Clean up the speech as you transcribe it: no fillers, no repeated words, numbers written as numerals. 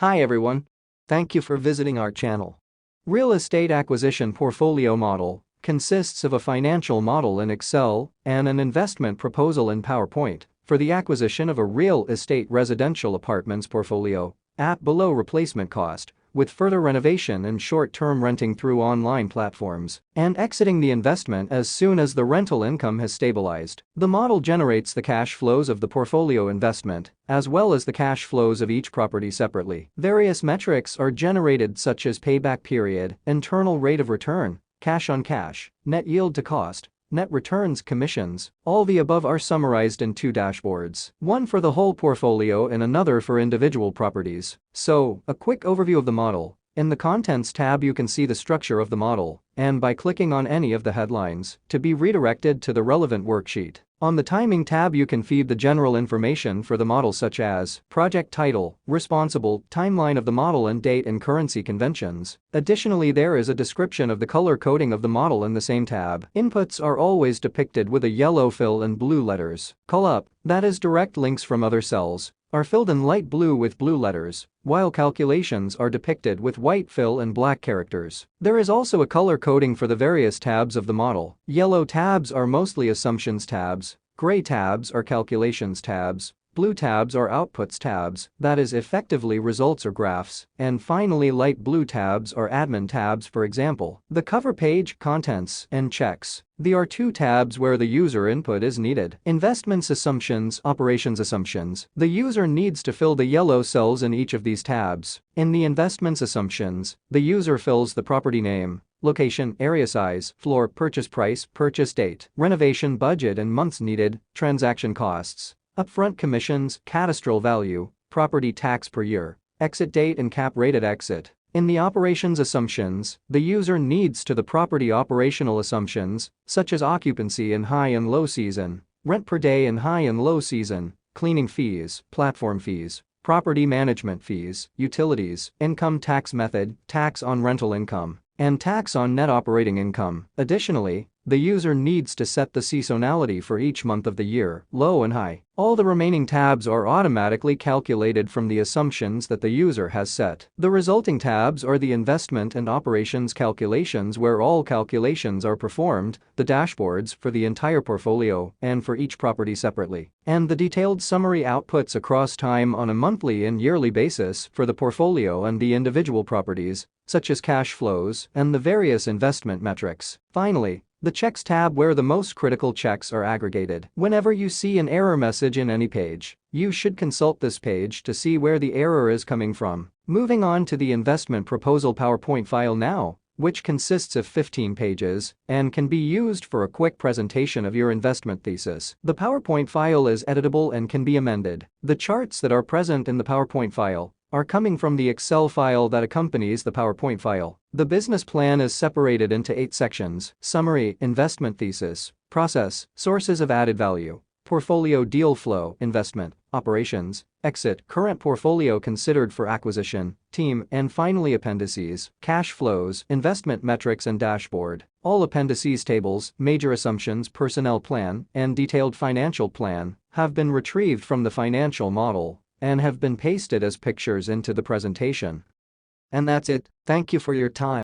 Hi everyone. Thank you for visiting our channel. Real estate acquisition portfolio model consists of a financial model in Excel and an investment proposal in PowerPoint for the acquisition of a real estate residential apartments portfolio at below replacement cost, with further renovation and short-term renting through online platforms, and exiting the investment as soon as the rental income has stabilized. The model generates the cash flows of the portfolio investment, as well as the cash flows of each property separately. Various metrics are generated such as payback period, internal rate of return, cash on cash, net yield to cost, net returns, commissions. All the above are summarized in two dashboards, one for the whole portfolio and another for individual properties. So, a quick overview of the model. In the Contents tab you can see the structure of the model, and by clicking on any of the headlines, to be redirected to the relevant worksheet. On the Timing tab you can feed the general information for the model such as project title, responsible, timeline of the model and date and currency conventions. Additionally, there is a description of the color coding of the model in the same tab. Inputs are always depicted with a yellow fill and blue letters. Call up, that is direct links from other cells, are filled in light blue with blue letters, while calculations are depicted with white fill and black characters. There is also a color coding for the various tabs of the model. Yellow tabs are mostly assumptions tabs, gray tabs are calculations tabs, blue tabs are outputs tabs, that is effectively results or graphs, and finally light blue tabs are admin tabs, for example, the cover page, contents, and checks. There are two tabs where the user input is needed. Investments assumptions, operations assumptions. The user needs to fill the yellow cells in each of these tabs. In the investments assumptions, the user fills the property name, location, area size, floor, purchase price, purchase date, renovation budget and months needed, transaction costs, upfront commissions, cadastral value, property tax per year, exit date and cap rate at exit. In the operations assumptions, the user needs to the property operational assumptions, such as occupancy in high and low season, rent per day in high and low season, cleaning fees, platform fees, property management fees, utilities, income tax method, tax on rental income, and tax on net operating income. Additionally, the user needs to set the seasonality for each month of the year, low and high. All the remaining tabs are automatically calculated from the assumptions that the user has set. The resulting tabs are the investment and operations calculations where all calculations are performed, the dashboards for the entire portfolio and for each property separately, and the detailed summary outputs across time on a monthly and yearly basis for the portfolio and the individual properties, such as cash flows and the various investment metrics. Finally, the Checks tab where the most critical checks are aggregated. Whenever you see an error message in any page, you should consult this page to see where the error is coming from. Moving on to the investment proposal PowerPoint file now, which consists of 15 pages and can be used for a quick presentation of your investment thesis. The PowerPoint file is editable and can be amended. The charts that are present in the PowerPoint file are coming from the Excel file that accompanies the PowerPoint file. The business plan is separated into 8 sections: summary, investment thesis, process, sources of added value, portfolio deal flow, investment, operations, exit, current portfolio considered for acquisition, team, and finally appendices, cash flows, investment metrics and dashboard. All appendices tables, major assumptions, personnel plan, and detailed financial plan have been retrieved from the financial model and have been pasted as pictures into the presentation. And that's it. Thank you for your time.